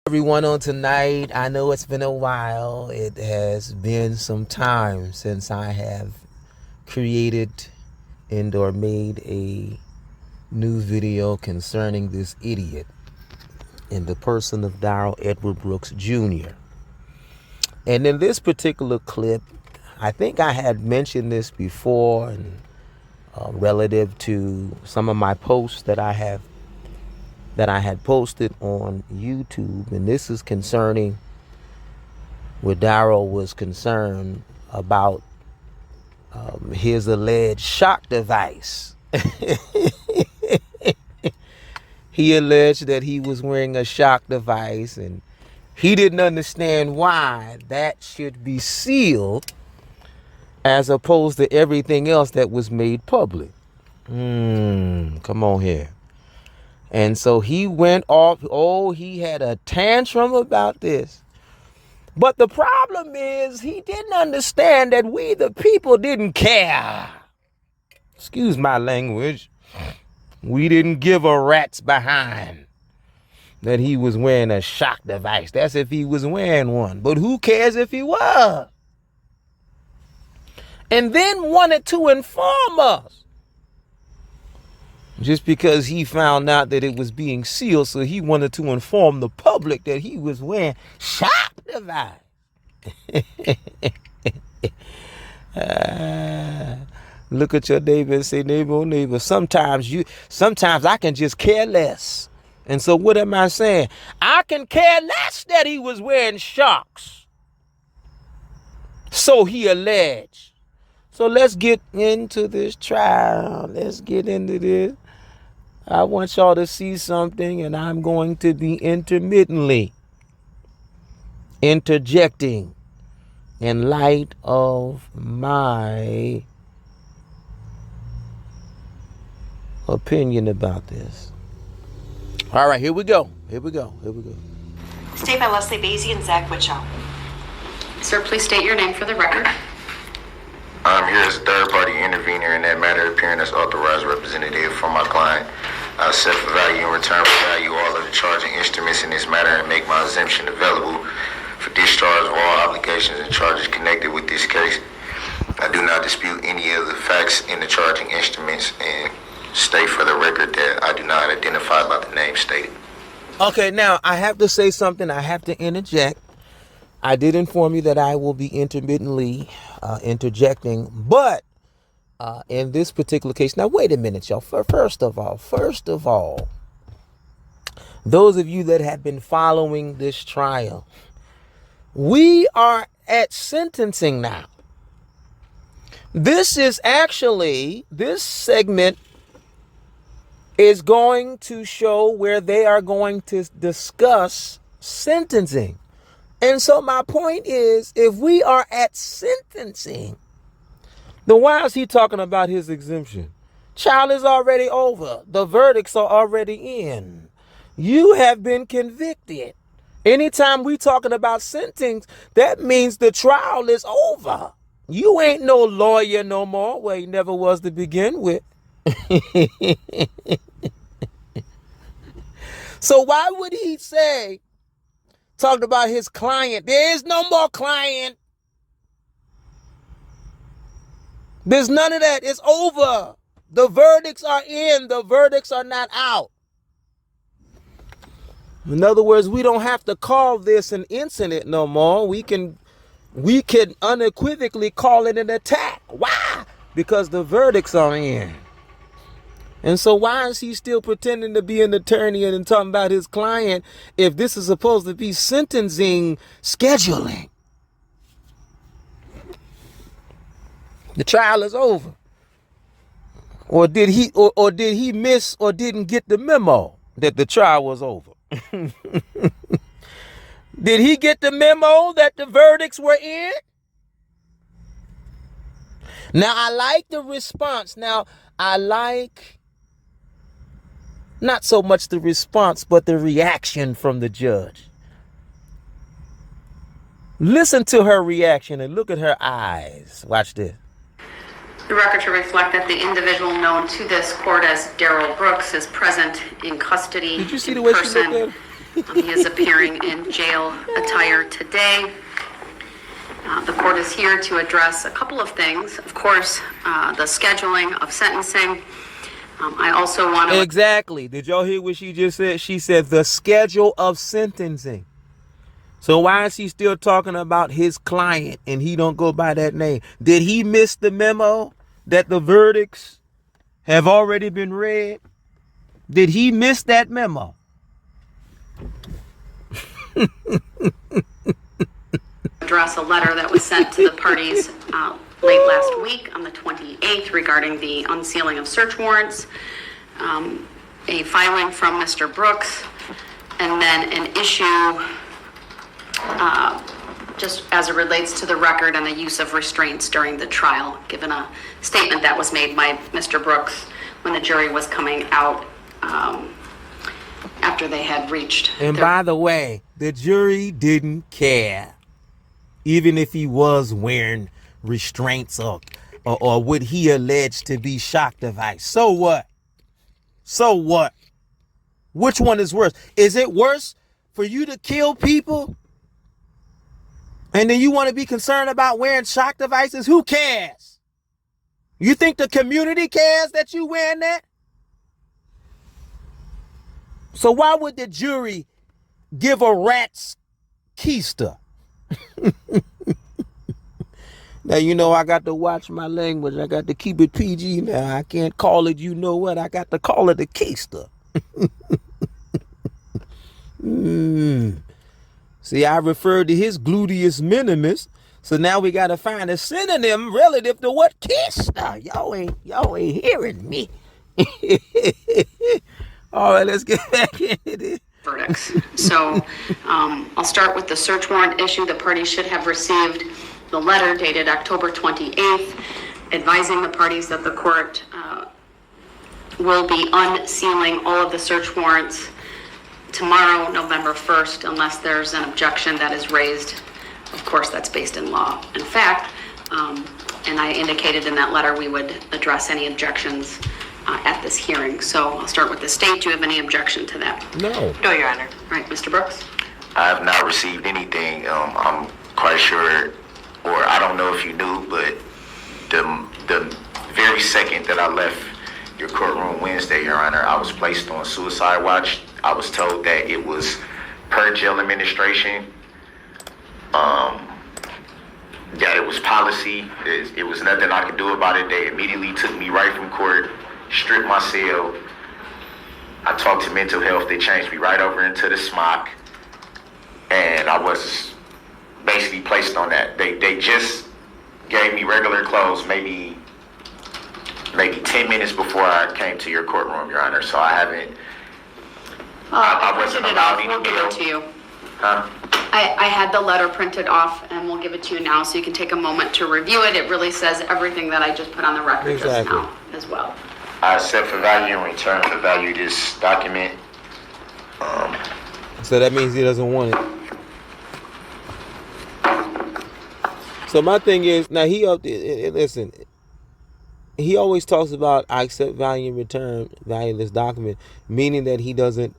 Everyone on tonight. I know it's been a while. It has been some time since I have created and or made a new video concerning this idiot in the person of Darrel Brooks Jr. And in this particular clip, I think I had mentioned this before, and relative to some of my posts that I had posted on YouTube, and this is concerning where Darrel was concerned about his alleged shock device. He alleged that he was wearing a shock device, and he didn't understand why that should be sealed as opposed to everything else that was made public. Come on here. And so he went off. He had a tantrum about this. But the problem is he didn't understand that we, the people, didn't care. Excuse my language. We didn't give a rat's behind that he was wearing a shock device. That's if he was wearing one. But who cares if he was? And then wanted to inform us. Just because he found out that it was being sealed, so he wanted to inform the public that he was wearing shock device. Look at your neighbor and say, neighbor, oh neighbor, sometimes I can just care less. And so what am I saying? I can care less that he was wearing shocks. So he alleged. So let's get into this trial. Let's get into this. I want y'all to see something, and I'm going to be intermittently interjecting in light of my opinion about this. All right, here we go. State by Leslie Basie and Zach Witchow. Sir, please state your name for the record. I'm here as a third-party intervener in that matter, appearing as authorized representative for my client. I set for value in return for value all of the charging instruments in this matter and make my exemption available for discharge of all obligations and charges connected with this case. I do not dispute any of the facts in the charging instruments and state for the record that I do not identify by the name stated. Okay, now I have to say something. I have to interject. I did inform you that I will be intermittently interjecting, but in this particular case, now wait a minute, y'all. First of all, those of you that have been following this trial, we are at sentencing now. This segment is going to show where they are going to discuss sentencing. And so my point is, if we are at sentencing, then why is he talking about his exemption? Trial is already over. The verdicts are already in. You have been convicted. Anytime we talking about sentencing, that means the trial is over. You ain't no lawyer no more. Well, he never was to begin with. So why would he say, talked about his client? There is no more client. There's none of that. It's over. The verdicts are in. The verdicts are not out. In other words, we don't have to call this an incident no more. We can unequivocally call it an attack. Why? Because the verdicts are in. And so why is he still pretending to be an attorney and talking about his client if this is supposed to be sentencing scheduling? The trial is over. Or did he miss or didn't get the memo that the trial was over? Did he get the memo that the verdicts were in? Now, I like the response. Now, I like not so much the response, but the reaction from the judge. Listen to her reaction and look at her eyes. Watch this. The record to reflect that the individual known to this court as Darrel Brooks is present in custody. Did you see the way she looked at her? He is appearing in jail attire today. The court is here to address a couple of things. Of course, the scheduling of sentencing. I also want to... Exactly. Did y'all hear what she just said? She said the schedule of sentencing. So why is he still talking about his client and he don't go by that name? Did he miss the memo that the verdicts have already been read? Did he miss that memo? Address a letter that was sent to the parties late last week on the 28th regarding the unsealing of search warrants, a filing from Mr. Brooks, and then an issue just as it relates to the record and the use of restraints during the trial, given a statement that was made by Mr. Brooks when the jury was coming out after they had reached. And by the way, the jury didn't care, even if he was wearing restraints or what he alleged to be shock device. So what? So what? Which one is worse? Is it worse for you to kill people and then you want to be concerned about wearing shock devices? Who cares? You think the community cares that you wearing that? So why would the jury give a rat's keister? Now, you know, I got to watch my language. I got to keep it PG now. I can't call it, you know what? I got to call it a keister. See, I referred to his gluteus minimus. So now we got to find a synonym relative to what keister. Y'all ain't hearing me. All right, let's get back into this. Verdicts. So I'll start with the search warrant issue. The parties should have received the letter dated October 28th, advising the parties that the court will be unsealing all of the search warrants tomorrow, November 1st, unless there's an objection that is raised. Of course, that's based in law and fact. And I indicated in that letter we would address any objections at this hearing. So I'll start with the state. Do you have any objection to that? No. No, Your Honor. All right, Mr. Brooks? I have not received anything. I'm quite sure, or I don't know if you knew, but the very second that I left your courtroom Wednesday, Your Honor, I was placed on suicide watch. I was told that it was per jail administration, that it was policy. It was nothing I could do about it. They immediately took me right from court, stripped my cell. I talked to mental health. They changed me right over into the SMOC, and I was basically placed on that. They just gave me regular clothes maybe 10 minutes before I came to your courtroom, Your Honor. So I haven't. I wasn't allowed any We'll give it to you. Huh? I had the letter printed off, and we'll give it to you now so you can take a moment to review it. It really says everything that I just put on the record just now as well. I accept for value and return for value this document. So that means he doesn't want it. So my thing is, now listen, he always talks about I accept value and return value this document, meaning that he doesn't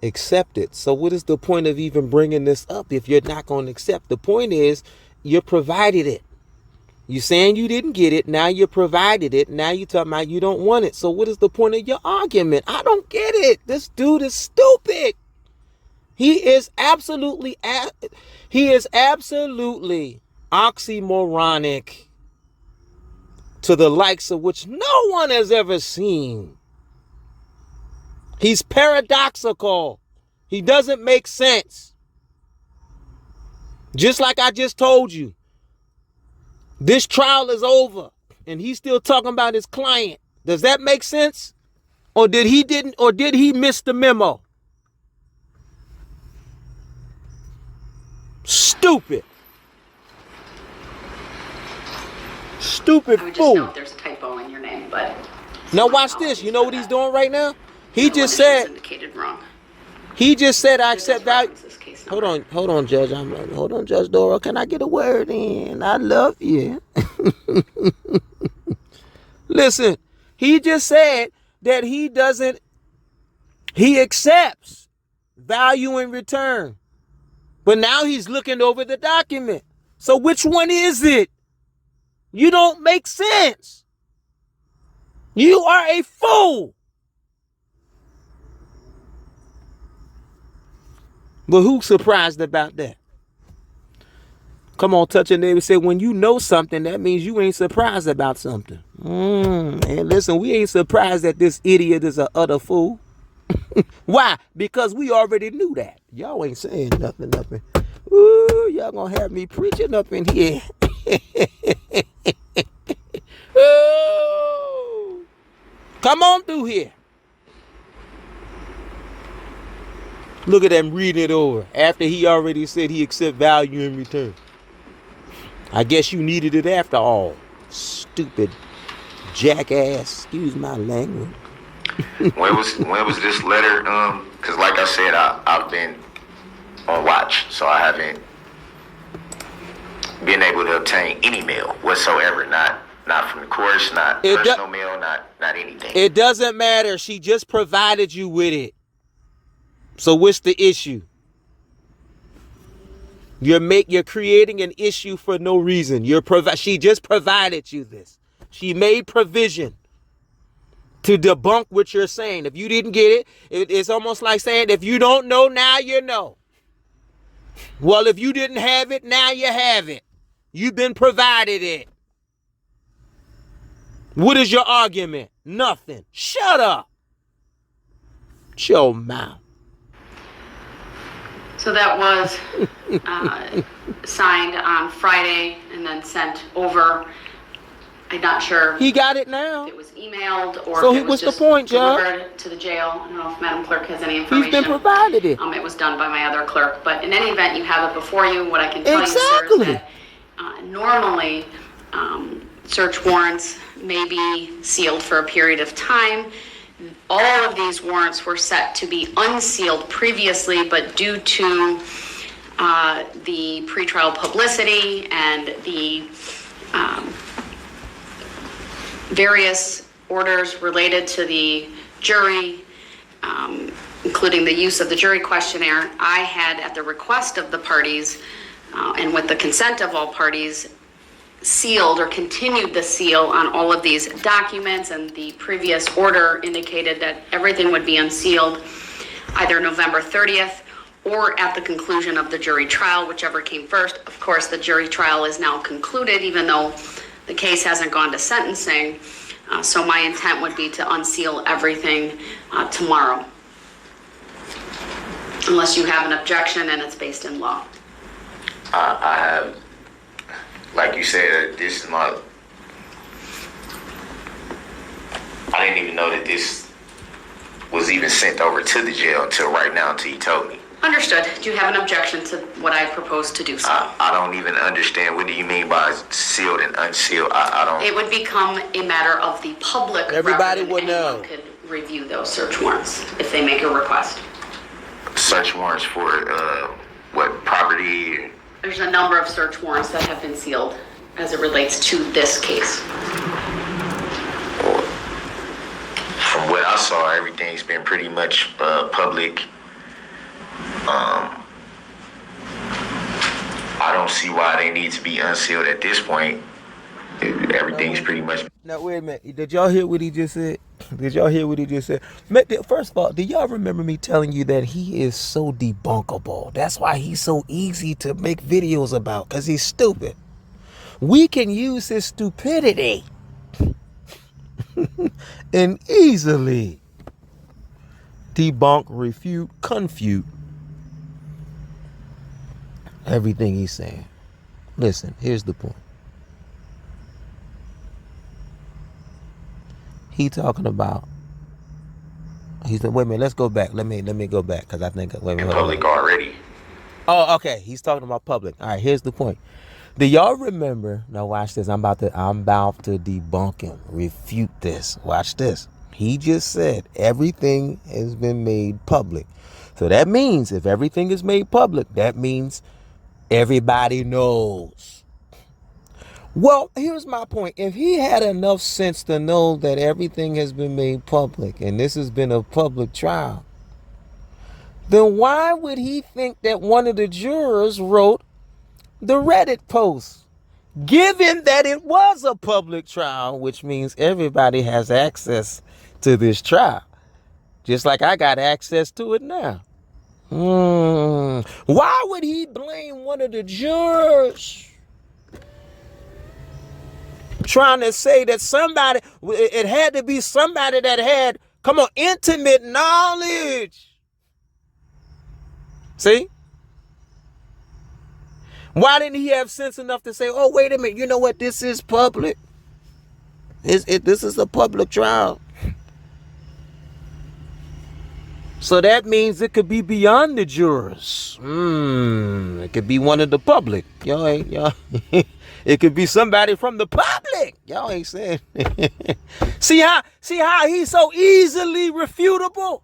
accept it. So what is the point of even bringing this up if you're not going to accept? The point is you provided it. You saying you didn't get it. Now you provided it. Now you talking about you don't want it. So what is the point of your argument? I don't get it. This dude is stupid. He is absolutely oxymoronic to the likes of which no one has ever seen. He's paradoxical. He doesn't make sense. Just like I just told you, this trial is over and he's still talking about his client. Does that make sense? Or did he miss the memo? Stupid. Stupid I would just fool. note there's a typo in your name, but... Now watch this. You know what he's doing right now? He No, just when it was said, indicated wrong. I accept value. This case Hold number. on, Judge. Hold on, Judge Dora. Can I get a word in? I love you. Listen, he just said that he accepts value in return. But now he's looking over the document. So which one is it? You don't make sense. You are a fool. But who's surprised about that? Come on, touch a neighbor and say, when you know something, that means you ain't surprised about something. And listen, we ain't surprised that this idiot is a utter fool. Why? Because we already knew that. Y'all ain't saying nothing. Ooh, y'all gonna have me preaching up in here. Ooh. Come on through here. Look at them reading it over after he already said he accept value in return. I guess you needed it after all. Stupid jackass. Excuse my language. When was this letter? Because like I said, I've been on watch, so I haven't been able to obtain any mail whatsoever. Not from the courts, not personal mail, not anything. It doesn't matter. She just provided you with it. So what's the issue? You're creating an issue for no reason. She just provided you this. She made provision to debunk what you're saying. If you didn't get it, it's almost like saying, if you don't know, now you know. Well, if you didn't have it, now you have it. You've been provided it. What is your argument? Nothing. Shut up. Shut your mouth. So that was signed on Friday and then sent over. I'm not sure. He got it now. If it was emailed or so if it was what's just the point, delivered to the jail. I don't know if Madam Clerk has any information. He's been provided it. It was done by my other clerk. But in any event, you have it before you. What I can tell you, sir, is that normally search warrants may be sealed for a period of time. All of these warrants were set to be unsealed previously, but due to the pretrial publicity and the various orders related to the jury, including the use of the jury questionnaire, I had, at the request of the parties and with the consent of all parties, sealed or continued the seal on all of these documents, and the previous order indicated that everything would be unsealed either November 30th or at the conclusion of the jury trial, whichever came first. Of course, the jury trial is now concluded, even though the case hasn't gone to sentencing. So my intent would be to unseal everything tomorrow, unless you have an objection and it's based in law. I have, like you said, this is my, I didn't even know that this was even sent over to the jail until right now, until you told me. Understood. Do you have an objection to what I propose to do so? I don't even understand. What do you mean by sealed and unsealed? I don't. It would become a matter of the public. Everybody record, would and know. anyone could review those search warrants if they make a request. Search warrants for what, property? There's a number of search warrants that have been sealed as it relates to this case. From what I saw, everything's been pretty much public. I don't see why they need to be unsealed at this point. Everything's pretty much. Now, wait a minute. Did y'all hear what he just said? First of all, do y'all remember me telling you that he is so debunkable? That's why he's so easy to make videos about, because he's stupid. We can use his stupidity and easily debunk, refute, confute everything he's saying. Listen, here's the point. He talking about. He said, "Wait a minute, let's go back. Let me go back, because I think wait a minute, Public already." Oh, okay. He's talking about public. All right. Here's the point. Do y'all remember? Now watch this. I'm about to debunk him, refute this. Watch this. He just said everything has been made public. So that means if everything is made public, that means everybody knows. Well, here's my point. If he had enough sense to know that everything has been made public and this has been a public trial, then why would he think that one of the jurors wrote the Reddit post? Given that it was a public trial, which means everybody has access to this trial, just like I got access to it now. Why would he blame one of the jurors? Trying to say that somebody, it had to be somebody that had, come on, intimate knowledge. See? Why didn't he have sense enough to say, oh, wait a minute, you know what, this is public. This is a public trial. So that means it could be beyond the jurors. It could be one of the public. Y'all. It could be somebody from the public. Y'all ain't saying. See how he's so easily refutable?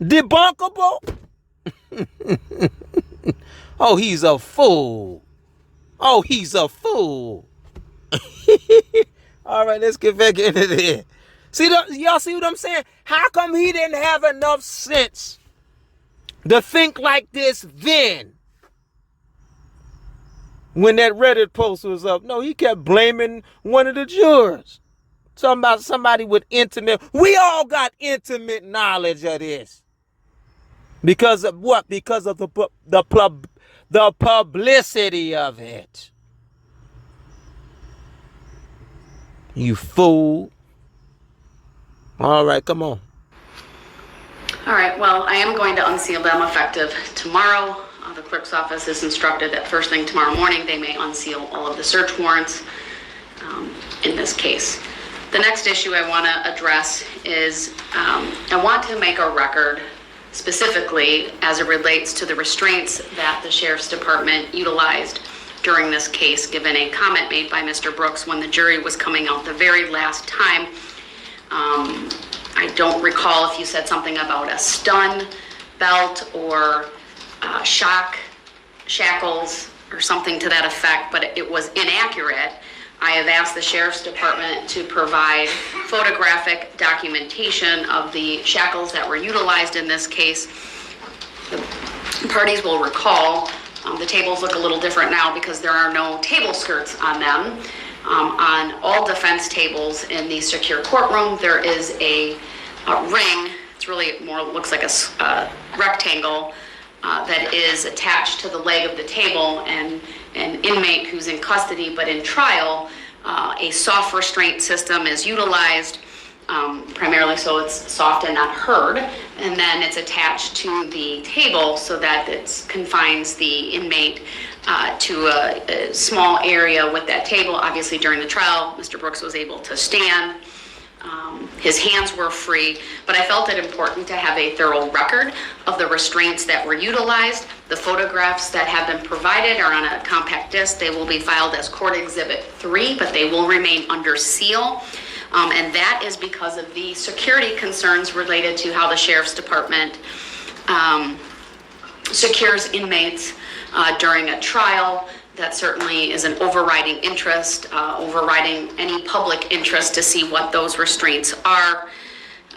Debunkable? Oh, he's a fool. Oh, he's a fool. All right, let's get back into this. Y'all see what I'm saying? How come he didn't have enough sense to think like this then? When that Reddit post was up, no, he kept blaming one of the jurors. Talking about somebody with intimate. We all got intimate knowledge of this. Because of what? Because of the publicity of it. You fool. All right, come on. All right, well, I am going to unseal them effective tomorrow. The clerk's office is instructed that first thing tomorrow morning they may unseal all of the search warrants in this case. The next issue I want to address is I want to make a record specifically as it relates to the restraints that the Sheriff's Department utilized during this case, given a comment made by Mr. Brooks when the jury was coming out the very last time. I don't recall if you said something about a stun belt or shackles or something to that effect, but it was inaccurate. I have asked the Sheriff's Department to provide photographic documentation of the shackles that were utilized in this case. The parties will recall the tables look a little different now because there are no table skirts on them. On all defense tables in the secure courtroom, there is a ring. It's really more looks like a rectangle that is attached to the leg of the table, and an inmate who's in custody but in trial, a soft restraint system is utilized, primarily so it's soft and not heard, and then it's attached to the table so that it confines the inmate to a small area with that table. Obviously during the trial, Mr. Brooks was able to stand. His hands were free, but I felt it important to have a thorough record of the restraints that were utilized. The photographs that have been provided are on a compact disc. They will be filed as Court Exhibit 3, but they will remain under seal. And that is because of the security concerns related to how the Sheriff's Department secures inmates during a trial. That certainly is an overriding interest, overriding any public interest to see what those restraints are.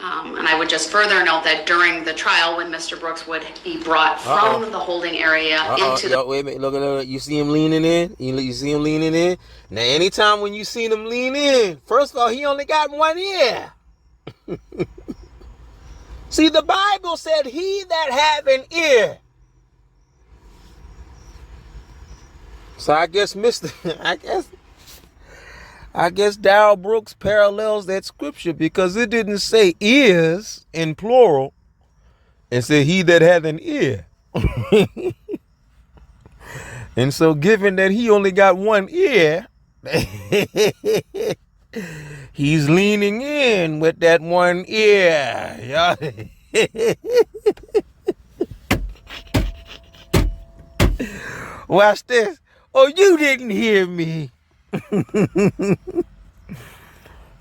And I would just further note that during the trial, when Mr. Brooks would be brought from the holding area into the... Wait a minute, look, you see him leaning in? You see him leaning in? Now, anytime when you see him lean in, first of all, he only got one ear. See, the Bible said, he that have an ear. So I guess I guess Darrel Brooks parallels that scripture, because it didn't say ears in plural. It said he that hath an ear. And so given that he only got one ear, he's leaning in with that one ear. Watch this. Oh, you didn't hear me.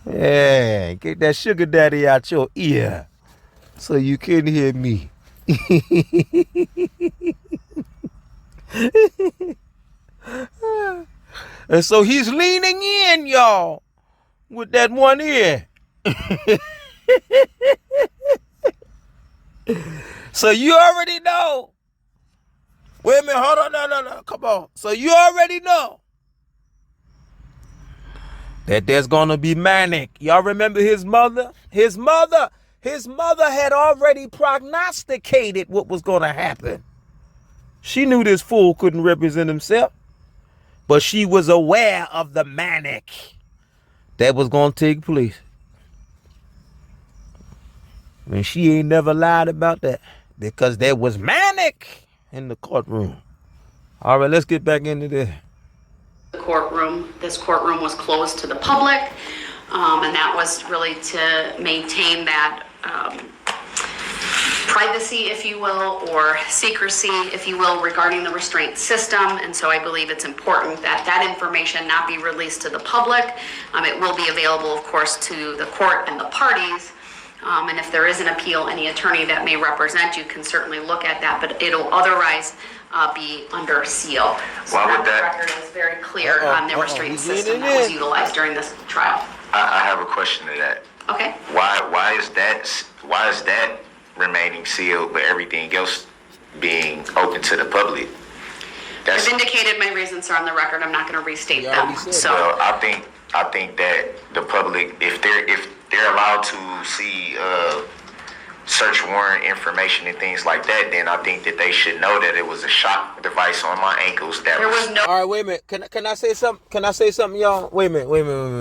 Yeah, get that sugar daddy out your ear so you can hear me. And so he's leaning in, y'all, with that one ear. So you already know. Wait a minute, hold on, no, come on. So you already know that there's gonna be manic. Y'all remember his mother? His mother had already prognosticated what was gonna happen. She knew this fool couldn't represent himself, but she was aware of the manic that was gonna take place. And she ain't never lied about that because there was manic in the courtroom. All right, let's get back into this. This courtroom was closed to the public, and that was really to maintain that privacy, if you will, or secrecy, if you will, regarding the restraint system. And so I believe it's important that that information not be released to the public. It will be available, of course, to the court and the parties. And if there is an appeal, any attorney that may represent you can certainly look at that, but it'll otherwise be under seal. So that record is very clear on the restraint system that was utilized during this trial. I have a question to that. Okay. Why is that remaining sealed, but everything else being open to the public? I've indicated my reasons are on the record. I'm not going to restate them. So well, I think that the public, if they're allowed to see search warrant information and things like that, then I think that they should know that it was a shock device on my ankles. That there was no. All right, wait a minute. Can I say something? Can I say something, y'all? Wait a minute.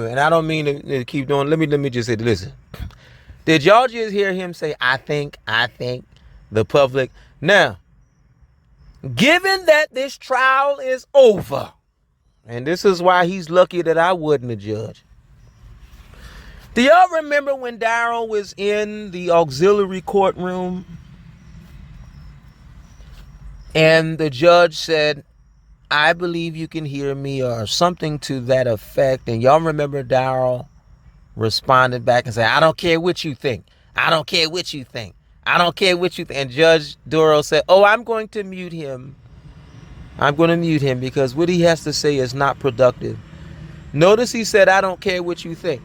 And I don't mean to keep doing. Let me just say, listen. Did y'all just hear him say, I think, the public? Now, given that this trial is over, and this is why he's lucky that I wasn't a judge. Do y'all remember when Darrel was in the auxiliary courtroom and the judge said, I believe you can hear me, or something to that effect? And y'all remember Darrel responded back and said, I don't care what you think. I don't care what you think. I don't care what you think. And Judge Darrel said, I'm going to mute him. I'm going to mute him because what he has to say is not productive. Notice he said, I don't care what you think.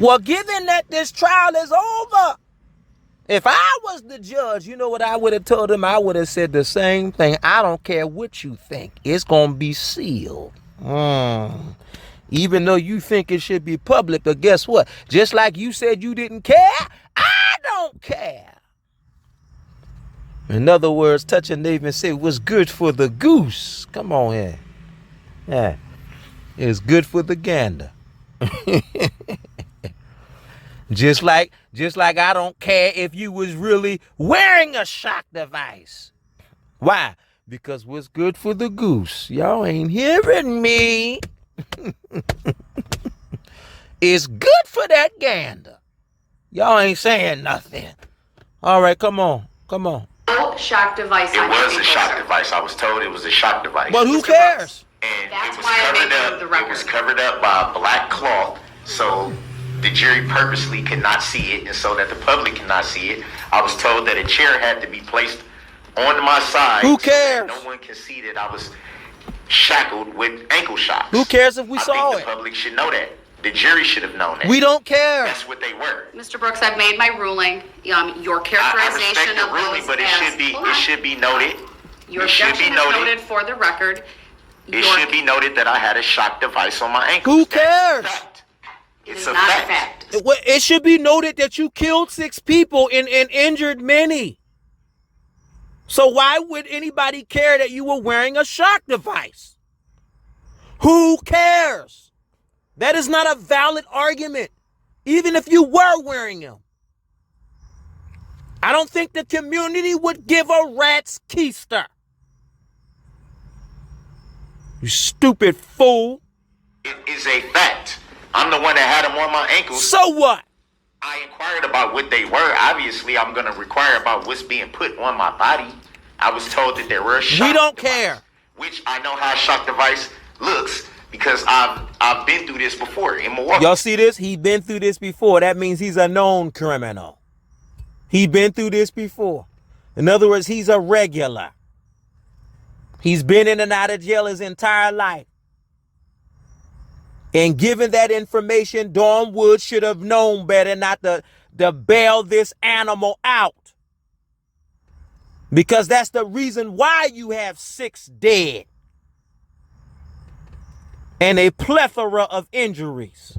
Well, given that this trial is over, if I was the judge, you know what I would have told him? I would have said the same thing. I don't care what you think. It's going to be sealed. Even though you think it should be public, but guess what? Just like you said you didn't care, I don't care. In other words, touch a neighbor and say, what's good for the goose? Come on here. Yeah. It's good for the gander. Just like I don't care if you was really wearing a shock device. Why? Because what's good for the goose? Y'all ain't hearing me. It's good for that gander. Y'all ain't saying nothing. All right, come on. No shock device. It was a shock device. I was told it was a shock device. But who cares? And That's it was why I covered made up. the record. It was covered up by a black cloth, so the jury purposely could not see it, and so that the public cannot see it. I was told that a chair had to be placed on my side. Who cares? So that no one can see that I was shackled with ankle shocks. Who cares if we saw I think it? the public should know that. The jury should have known that. We don't care. That's what they were. Mr. Brooks, I've made my ruling. Your characterization I respect of the ruling, those but it should be noted. Your It should be objection is noted. noted for the record. It should be noted that I had a shock device on my ankle. Who cares? It It's is a not fact. a fact. It should be noted that you killed 6 people and injured many. So why would anybody care that you were wearing a shock device? Who cares? That is not a valid argument, even if you were wearing them. I don't think the community would give a rat's keister. You stupid fool. It is a fact. I'm the one that had them on my ankles. So what? I inquired about what they were. Obviously, I'm going to require about what's being put on my body. I was told that there were a shock We don't device, care. which I know how a shock device looks because I've been through this before in Milwaukee. Y'all see this? He's been through this before. That means he's a known criminal. He's been through this before. In other words, he's a regular. He's been in and out of jail his entire life. And given that information, Dawn Wood should have known better not to bail this animal out. Because that's the reason why you have 6 dead and a plethora of injuries.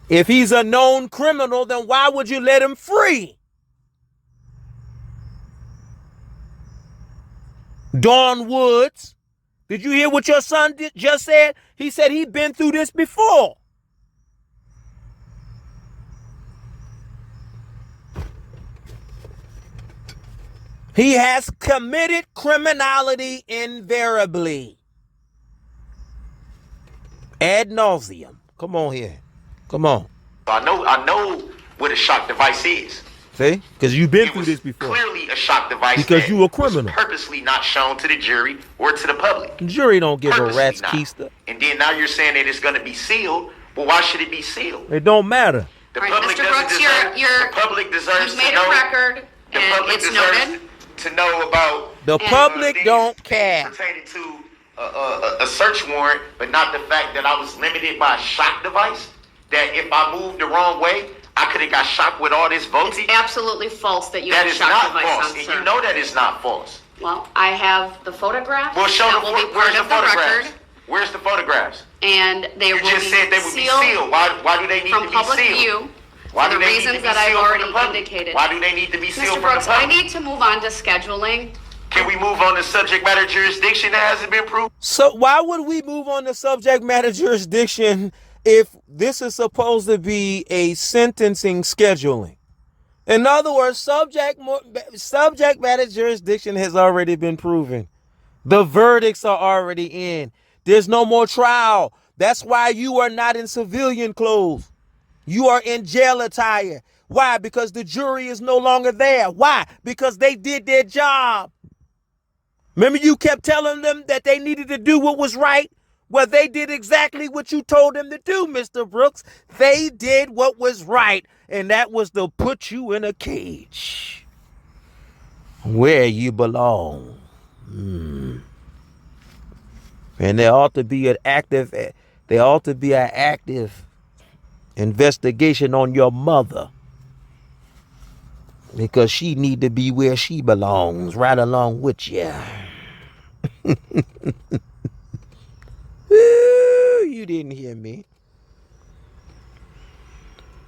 If he's a known criminal, then why would you let him free? Dawn Woods, did you hear what your son just said? He said he'd been through this before. He has committed criminality invariably. Ad nauseum. Come on here. Come on. I know what a shock device is. See? Because you've been through this before. Clearly a shock device. Because you a criminal. Was purposely not shown to the jury or to the public. The jury don't give a rat's not. keister. And then now you're saying that it's going to be sealed. Well, why should it be sealed? It don't matter. The All right, public Mr. doesn't Brooks, deserve. you're- The public deserves You've to made know. a record, The and public it's deserves noted. to know about The public things don't care. pertaining to a search warrant, but not the fact that I was limited by a shock device. That if I moved the wrong way, I could have got shocked with all this voltage. Absolutely false that you That have a is shock not device false, on, and sir. you know that is not false. Well, I have the photograph. Well, show that the will be where's part the of the photographs? record, Where's the photographs? and they You will just be said they would be sealed. Why do they need from to be public sealed? view Why for do the they need to reasons be that I've sealed from already the public? indicated. Why do they need to be sealed Mr. from Brooks, the I public? need to move on to scheduling. Can we move on to subject matter jurisdiction that hasn't been proved? So why would we move on to subject matter jurisdiction if this is supposed to be a sentencing scheduling? In other words, subject matter jurisdiction has already been proven. The verdicts are already in. There's no more trial. That's why you are not in civilian clothes. You are in jail attire. Why? Because the jury is no longer there. Why? Because they did their job. Remember, you kept telling them that they needed to do what was right? Well, they did exactly what you told them to do, Mr. Brooks. They did what was right, and that was to put you in a cage where you belong. And there ought to be an active investigation on your mother, because she need to be where she belongs, right along with you. You didn't hear me.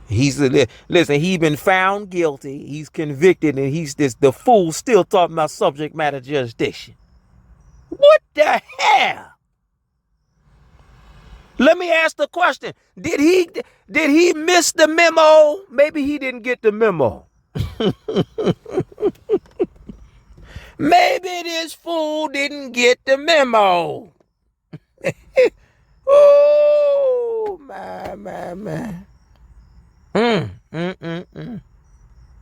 Listen, he been found guilty, he's convicted, and the fool still talking about subject matter jurisdiction. What the hell? Let me ask the question. Did he miss the memo? Maybe he didn't get the memo. Maybe this fool didn't get the memo. Oh, my.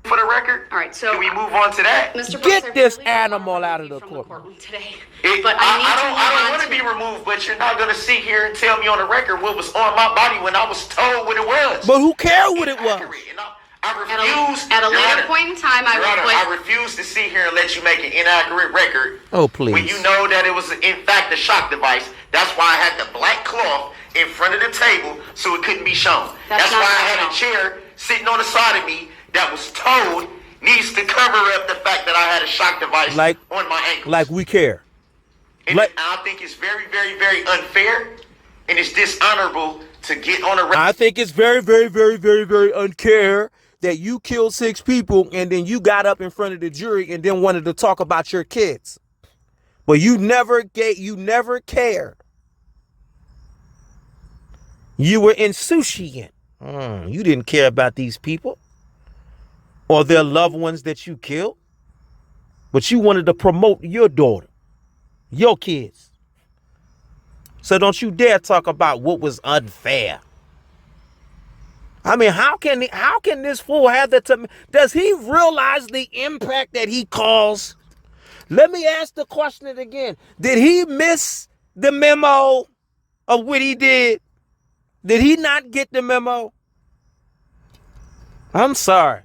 For the record, All right, so can we move on to that? Mr. Brooks, Get I this really don't animal want to out of remove the you from courtroom today. I But I need to don't move want to be removed, but you're not going to sit here and tell me on the record what was on my body when I was told what it was. But who cared what it was? Inaccurate, and I refuse. At a Your later Honor, point in time, I Your Honor, will I put. refuse to sit here and let you make an inaccurate record. Oh, please. When you know that it was, in fact, a shock device. That's why I had the black cloth in front of the table so it couldn't be shown. That's not why I shown. had a chair sitting on the side of me that was told needs to cover up the fact that I had a shock device on my ankles. Like we care. And I think it's very, very, very unfair, and it's dishonorable to get on a record. I think it's very, very, very, very, very unfair that you killed 6 people and then you got up in front of the jury and then wanted to talk about your kids. But you never cared. You were insouciant. You didn't care about these people or their loved ones that you killed. But you wanted to promote your daughter, your kids. So don't you dare talk about what was unfair. I mean, how can this fool have the does he realize the impact that he caused? Let me ask the question again. Did he miss the memo of what he did? Did he not get the memo? I'm sorry.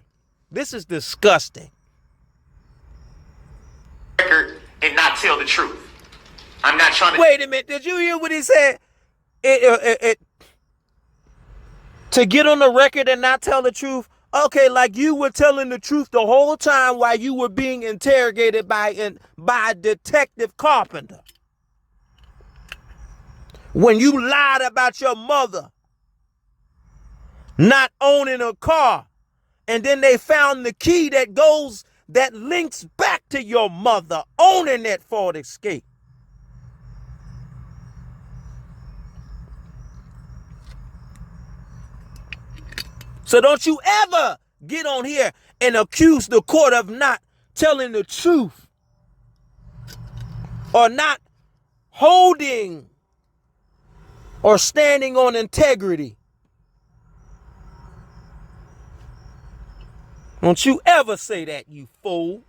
This is disgusting. Record and not tell the truth. I'm not trying to. Wait a minute. Did you hear what he said? To get on the record and not tell the truth? Okay, like you were telling the truth the whole time while you were being interrogated by Detective Carpenter. When you lied about your mother not owning a car, and then they found the key that links back to your mother owning that Ford Escape. So don't you ever get on here and accuse the court of not telling the truth or not holding or standing on integrity. Don't you ever say that, you fool.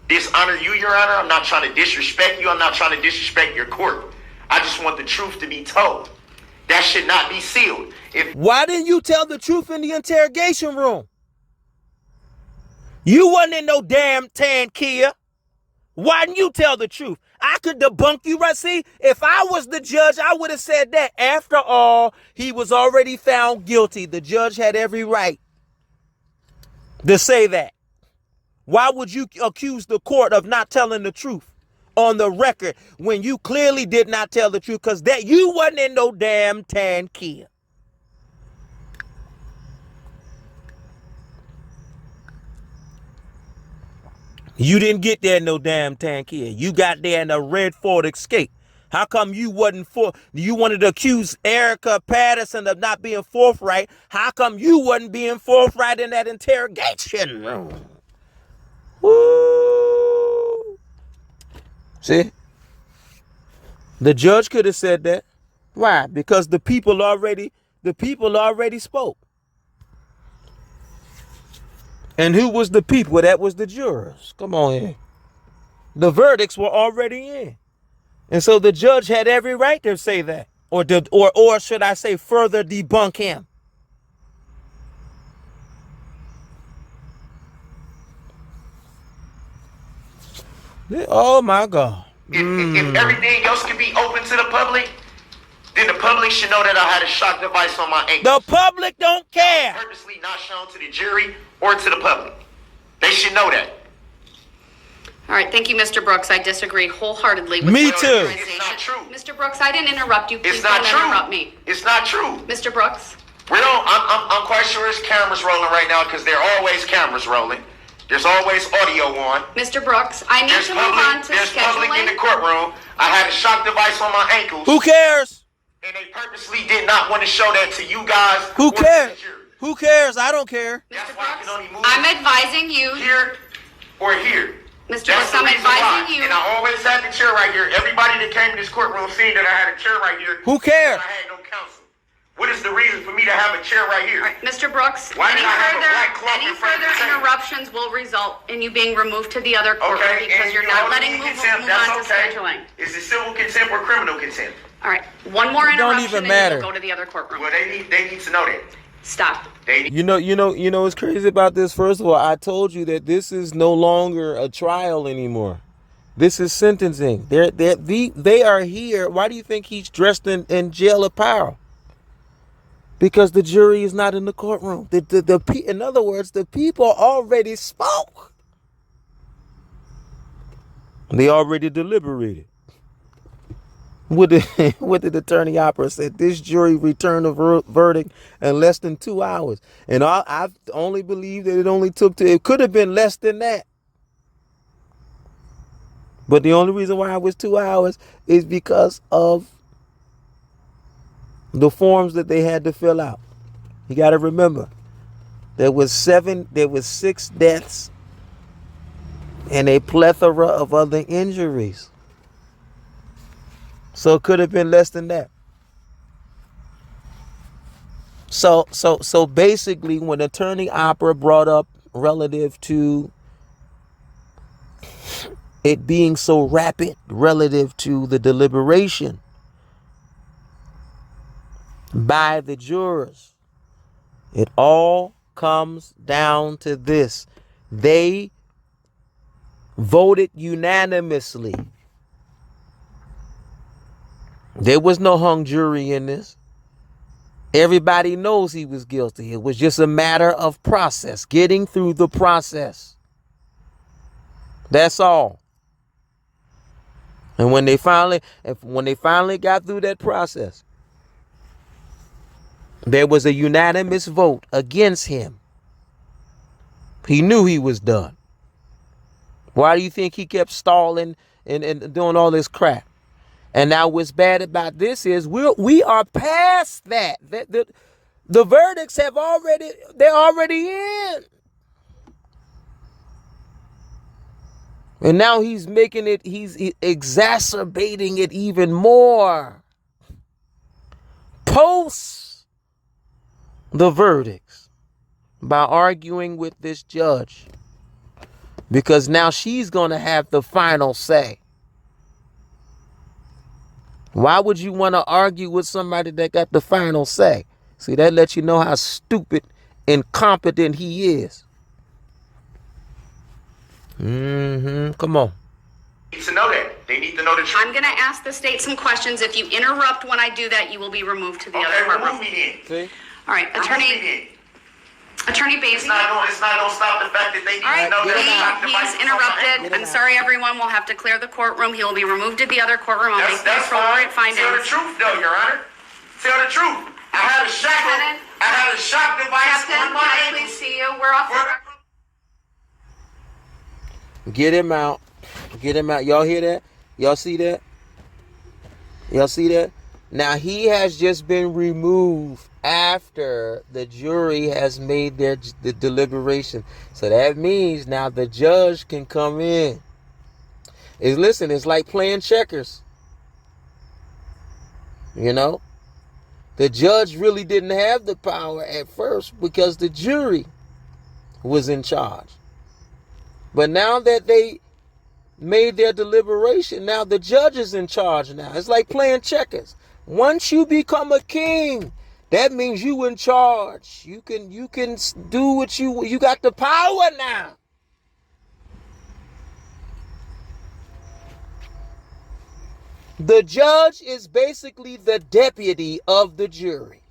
Dishonor you, Your Honor. I'm not trying to disrespect you. I'm not trying to disrespect your court. I just want the truth to be told. That should not be sealed. Why didn't you tell the truth in the interrogation room? You wasn't in no damn tan Kia. Why didn't you tell the truth? I could debunk you, right? See, if I was the judge, I would have said that. After all, he was already found guilty. The judge had every right to say that. Why would you accuse the court of not telling the truth on the record when you clearly did not tell the truth? Because that you wasn't in no damn tan Kia. You didn't get there in no damn tan Kia. You got there in a red Ford Escape. How come you wanted to accuse Erica Patterson of not being forthright? How come you wasn't being forthright in that interrogation room? Woo! See? The judge could have said that. Why? Because the people already spoke. And who was the people? Well, that was the jurors. Come on in. The verdicts were already in. And so the judge had every right to say that. Or should I say further debunk him. Oh my God. If everything else can be open to the public, then the public should know that I had a shock device on my ankle. The public don't care. Purposely not shown to the jury or to the public. They should know that. All right, thank you, Mr. Brooks. I disagree wholeheartedly with Me your too. characterization. It's not true. Mr. Brooks, I didn't interrupt you. Please It's not don't true. interrupt me. It's not true. Mr. Brooks? I'm quite sure there's cameras rolling right now because there are always cameras rolling. There's always audio on. Mr. Brooks, I need to move on to There's public in the scheduling. courtroom. I had a shock device on my ankles. Who cares? And they purposely did not want to show that to you guys. Who or to the cares? jury. Who cares? I don't care. Mr. That's why I Brooks, can only move I'm advising you. here or here. Mr. That's Brooks, the I'm reason why. advising you. And I always had the chair right here. Everybody that came to this courtroom seen that I had a chair right here. Who cares? I had no counsel. What is the reason for me to have a chair right here? All right, Mr. Brooks, Why did I have a black cloth any in front of further the table? interruptions will result in you being removed to the other courtroom Okay, because and you're you not holding letting me in move contempt, on that's to okay. scheduling. Is it civil contempt or criminal contempt? All right, one more don't interruption even and matter. you will go to the other courtroom. Well, they need to know that. Stop. They need You know what's crazy about this? First of all, I told you that this is no longer a trial anymore. This is sentencing. They are here. Why do you think he's dressed in jail apparel? Because the jury is not in the courtroom. In other words, the people already spoke. They already deliberated. What did Attorney Opera said? This jury returned a verdict in less than 2 hours. And I only believe that it could have been less than that. But the only reason why it was 2 hours is because of the forms that they had to fill out. You got to remember, there was 6 deaths and a plethora of other injuries. So it could have been less than that. So basically, when Attorney Opera brought up relative to it being so rapid relative to the deliberation by the jurors, it all comes down to this. They voted unanimously. There was no hung jury in this. Everybody knows he was guilty. It was just a matter of process, getting through the process. That's all. And when they finally got through that process, there was a unanimous vote against him. He knew he was done. Why do you think he kept stalling and doing all this crap? And now what's bad about this is we are past that. The verdicts they're already in. And now he's exacerbating it even more. Post the verdicts by arguing with this judge. Because now she's going to have the final say. Why would you want to argue with somebody that got the final say? See, that lets you know how stupid, incompetent he is. Come on. Need to know that. They need to know the truth. I'm going to ask the state some questions. If you interrupt when I do that, you will be removed to the other Okay, courtroom. remove me then. See? All right, Remove me then. Attorney It's Basie. not going to stop the fact that they need All right, to know that the shock device he's is on my ankle. interrupted. I'm sorry, everyone. We'll have to clear the courtroom. He will be removed to the other courtroom. I'll make the That's fine. appropriate findings. Tell the truth, though, Your Honor. Tell the truth. I had a shock device on my ankle. see you? We're off the record. Get him out. Get him out. Y'all hear that? Y'all see that? Y'all see that? Now he has just been removed after the jury has made the deliberation. So that means now the judge can come in. It's like playing checkers. You know? The judge really didn't have the power at first because the jury was in charge. But now that they made their deliberation, now the judge is in charge now. It's like playing checkers. Once you become a king, that means you in charge. You can do what you got the power now. The judge is basically the deputy of the jury.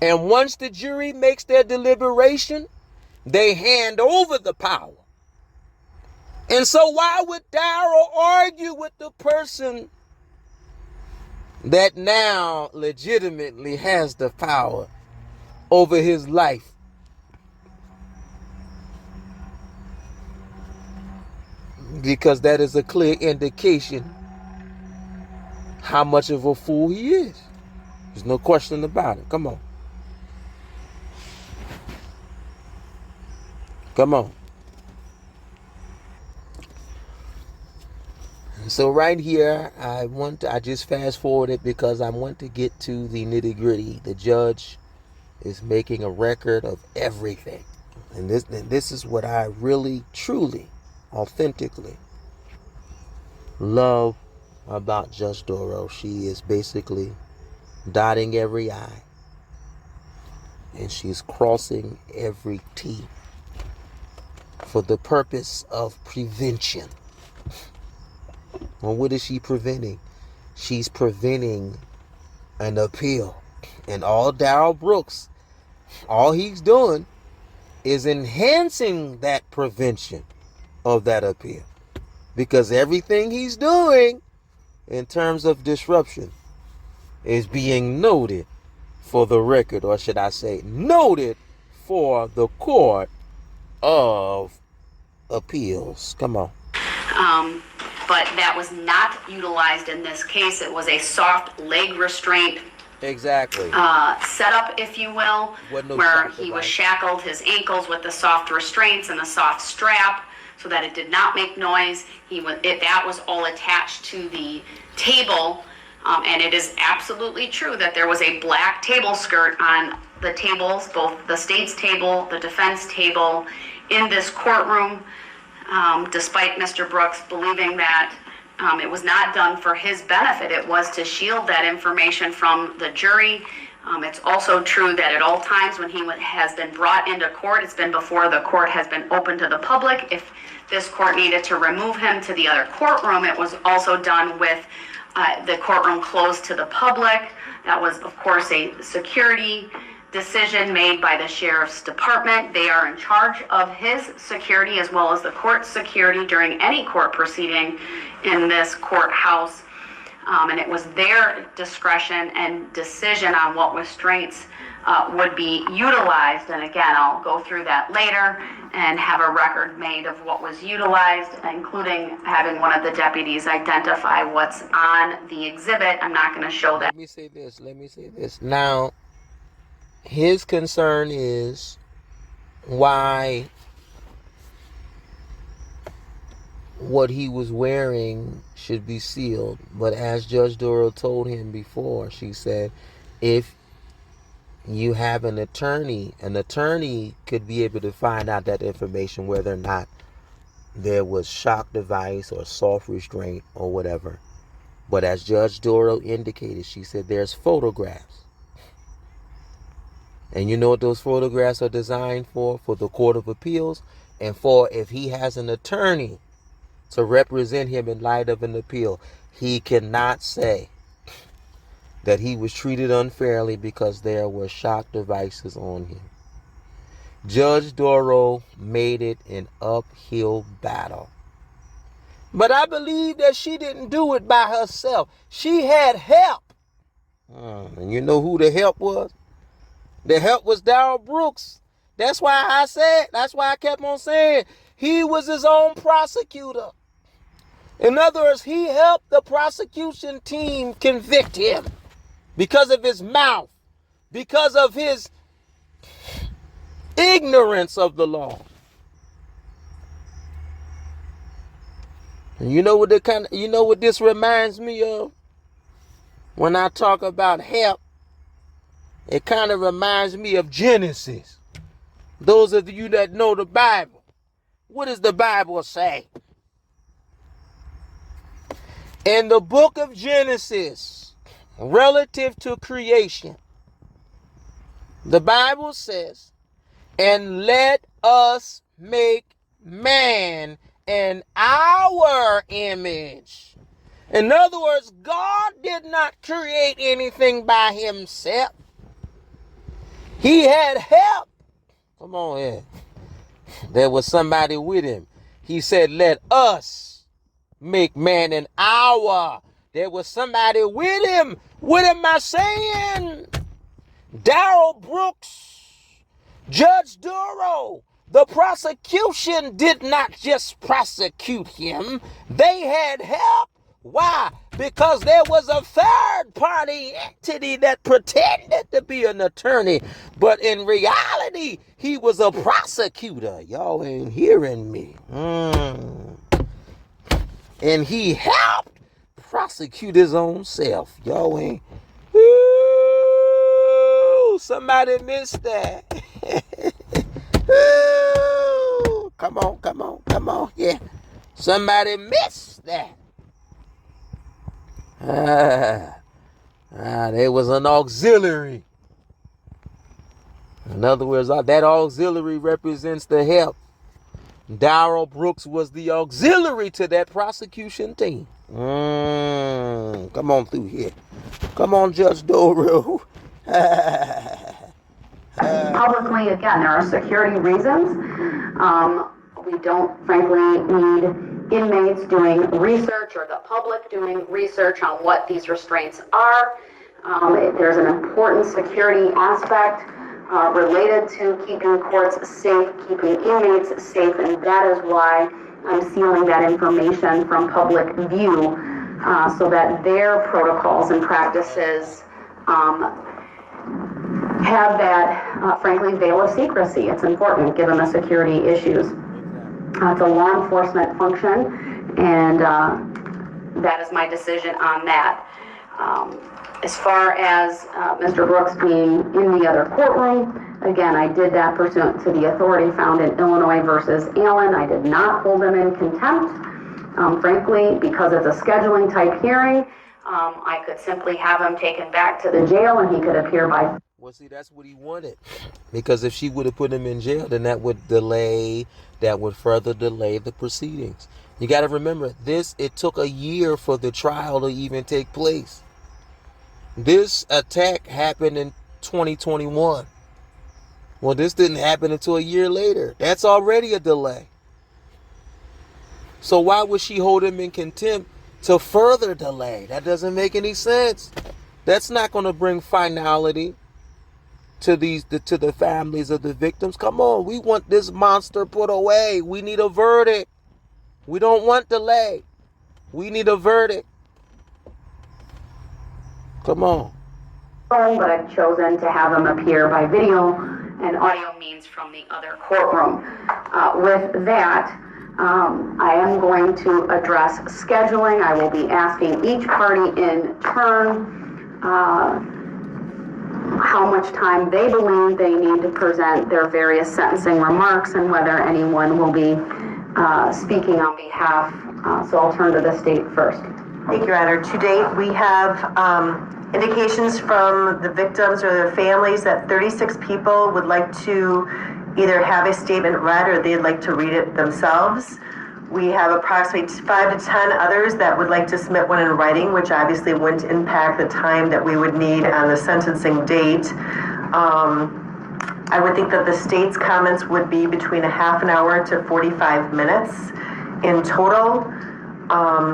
And once the jury makes their deliberation, they hand over the power. And so why would Darrel argue with the person that now legitimately has the power over his life? Because that is a clear indication how much of a fool he is. There's no question about it. Come on. Come on. So right here, I just fast forwarded because I want to get to the nitty gritty. The judge is making a record of everything. And this is what I really, truly, authentically love about Judge Darrel. She is basically dotting every I and she's crossing every T for the purpose of prevention. Well, what is she preventing? She's preventing an appeal. And all Darrel Brooks, all he's doing is enhancing that prevention of that appeal. Because everything he's doing in terms of disruption is being noted for the record, or should I say noted for the court of appeals. Come on. But that was not utilized in this case. It was a soft leg restraint Exactly. setup, if you will, where he was shackled his ankles with the soft restraints and the soft strap so that it did not make noise. That was all attached to the table, and it is absolutely true that there was a black table skirt on the tables, both the state's table, the defense table, in this courtroom. Despite Mr. Brooks believing that it was not done for his benefit, it was to shield that information from the jury. It's also true that at all times when he has been brought into court, it's been before the court has been open to the public. If this court needed to remove him to the other courtroom, it was also done with the courtroom closed to the public. That was, of course, a security decision made by the sheriff's department. They are in charge of his security as well as the court's security during any court proceeding in this courthouse. And it was their discretion and decision on what restraints would be utilized. And again, I'll go through that later and have a record made of what was utilized, including having one of the deputies identify what's on the exhibit. I'm not going to show that. Let me say this. Now, his concern is why what he was wearing should be sealed. But as Judge Darrel told him before, she said, if you have an attorney could be able to find out that information, whether or not there was shock device or soft restraint or whatever. But as Judge Darrel indicated, she said there's photographs. And you know what those photographs are designed for? For the Court of Appeals, and for if he has an attorney to represent him in light of an appeal, he cannot say that he was treated unfairly because there were shock devices on him. Judge Darrel made it an uphill battle. But I believe that she didn't do it by herself. She had help. And you know who the help was? The help was Darrel Brooks. That's why I kept on saying he was his own prosecutor. In other words, he helped the prosecution team convict him because of his mouth, because of his ignorance of the law. And you know what this reminds me of? When I talk about help, it kind of reminds me of Genesis. Those of you that know the Bible, what does the Bible say? In the book of Genesis, relative to creation, the Bible says, and let us make man in our image. In other words, God did not create anything by himself. He had help. Come on in. There was somebody with him. He said, let us make man in our. There was somebody with him. What am I saying? Darrel Brooks, Judge Darrel. The prosecution did not just prosecute him. They had help. Why? Because there was a third party entity that pretended to be an attorney, but in reality, he was a prosecutor. Y'all ain't hearing me. And he helped prosecute his own self. Y'all ain't. Ooh, somebody missed that. Ooh, come on. Yeah. Somebody missed that. There was an auxiliary. In other words, that auxiliary represents the help. Darrel Brooks was the auxiliary to that prosecution team. Come on through here. Come on, Judge Darrel. Publicly, again, there are security reasons. We don't, frankly, need inmates doing research or the public doing research on what these restraints are. There's an important security aspect related to keeping courts safe, keeping inmates safe, and that is why I'm sealing that information from public view so that their protocols and practices have that, frankly, veil of secrecy. It's important given the security issues. It's a law enforcement function, and that is my decision on that. As far as Mr. Brooks being in the other courtroom, again, I did that pursuant to the authority found in Illinois versus Allen. I did not hold him in contempt. Frankly, because it's a scheduling type hearing, I could simply have him taken back to the jail and he could appear by. Well, see, that's what he wanted. Because if she would have put him in jail, then that would further delay the proceedings. You got to remember, it took a year for the trial to even take place. This attack happened in 2021. Well, this didn't happen until a year later. That's already a delay. So why would she hold him in contempt to further delay? That doesn't make any sense. That's not going to bring finality to the families of the victims. Come on, we want this monster put away. We need a verdict. We don't want delay. We need a verdict. Come on. But I've chosen to have them appear by video and audio means from the other courtroom. With that, I am going to address scheduling. I will be asking each party in turn how much time they believe they need to present their various sentencing remarks and whether anyone will be speaking on behalf. So I'll turn to the state first. Thank you, Your Honor. To date, we have indications from the victims or their families that 36 people would like to either have a statement read or they'd like to read it themselves. We have approximately 5 to 10 others that would like to submit one in writing, which obviously wouldn't impact the time that we would need on the sentencing date. I would think that the state's comments would be between a half an hour to 45 minutes in total.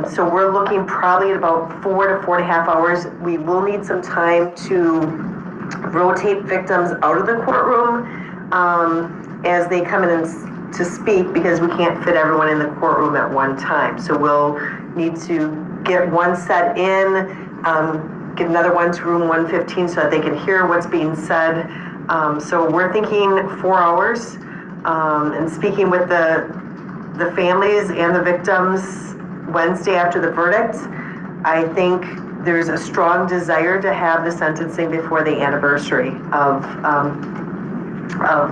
So we're looking probably at about 4 to 4.5 hours. We will need some time to rotate victims out of the courtroom as they come in and to speak, because we can't fit everyone in the courtroom at one time. So we'll need to get one set in, get another one to room 115 so that they can hear what's being said. So we're thinking 4 hours, and speaking with the families and the victims Wednesday after the verdict. I think there's a strong desire to have the sentencing before the anniversary of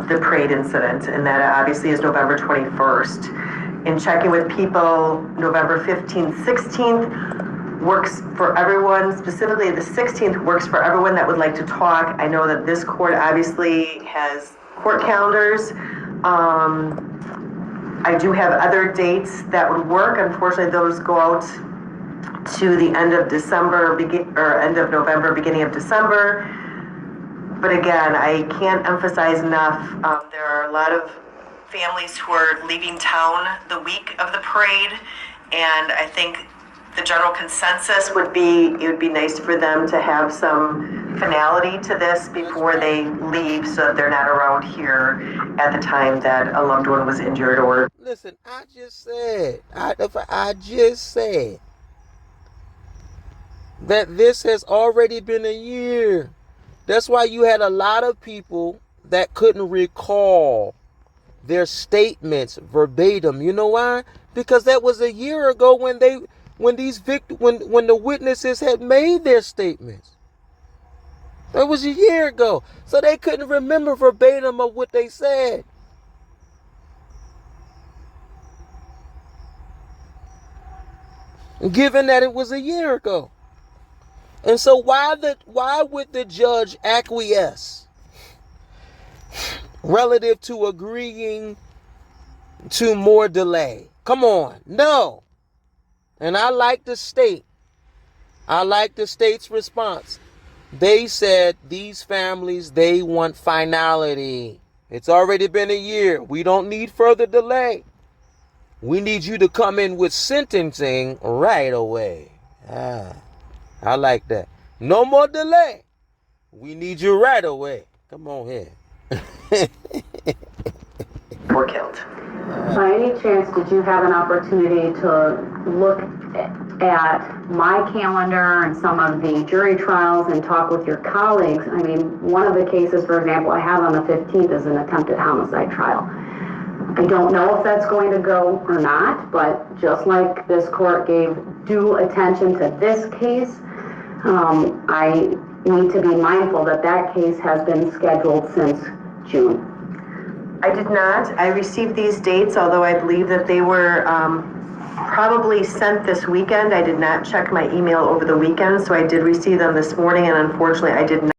the parade incident, and that obviously is November 21st. In checking with people, November 15th, 16th works for everyone. Specifically, the 16th works for everyone that would like to talk. I know that this court obviously has court calendars. I do have other dates that would work. Unfortunately, those go out to the end of December, end of November, beginning of December. But again, I can't emphasize enough, there are a lot of families who are leaving town the week of the parade, and I think the general consensus would be, it would be nice for them to have some finality to this before they leave, so that they're not around here at the time that a loved one was injured or... Listen, I just said that this has already been a year. That's why you had a lot of people that couldn't recall their statements verbatim. You know why? Because that was a year ago when the witnesses had made their statements. That was a year ago. So they couldn't remember verbatim of what they said. Given that it was a year ago. And so why would the judge acquiesce relative to agreeing to more delay? Come on. No. And I like the state. I like the state's response. They said these families, they want finality. It's already been a year. We don't need further delay. We need you to come in with sentencing right away. I like that. No more delay. We need you right away. Come on here. were killed. By any chance, did you have an opportunity to look at my calendar and some of the jury trials and talk with your colleagues? I mean, one of the cases, for example, I have on the 15th is an attempted homicide trial. I don't know if that's going to go or not, but just like this court gave due attention to this case, I need to be mindful that that case has been scheduled since June. I did not. I received these dates, although I believe that they were probably sent this weekend. I did not check my email over the weekend, so I did receive them this morning, and unfortunately I did not.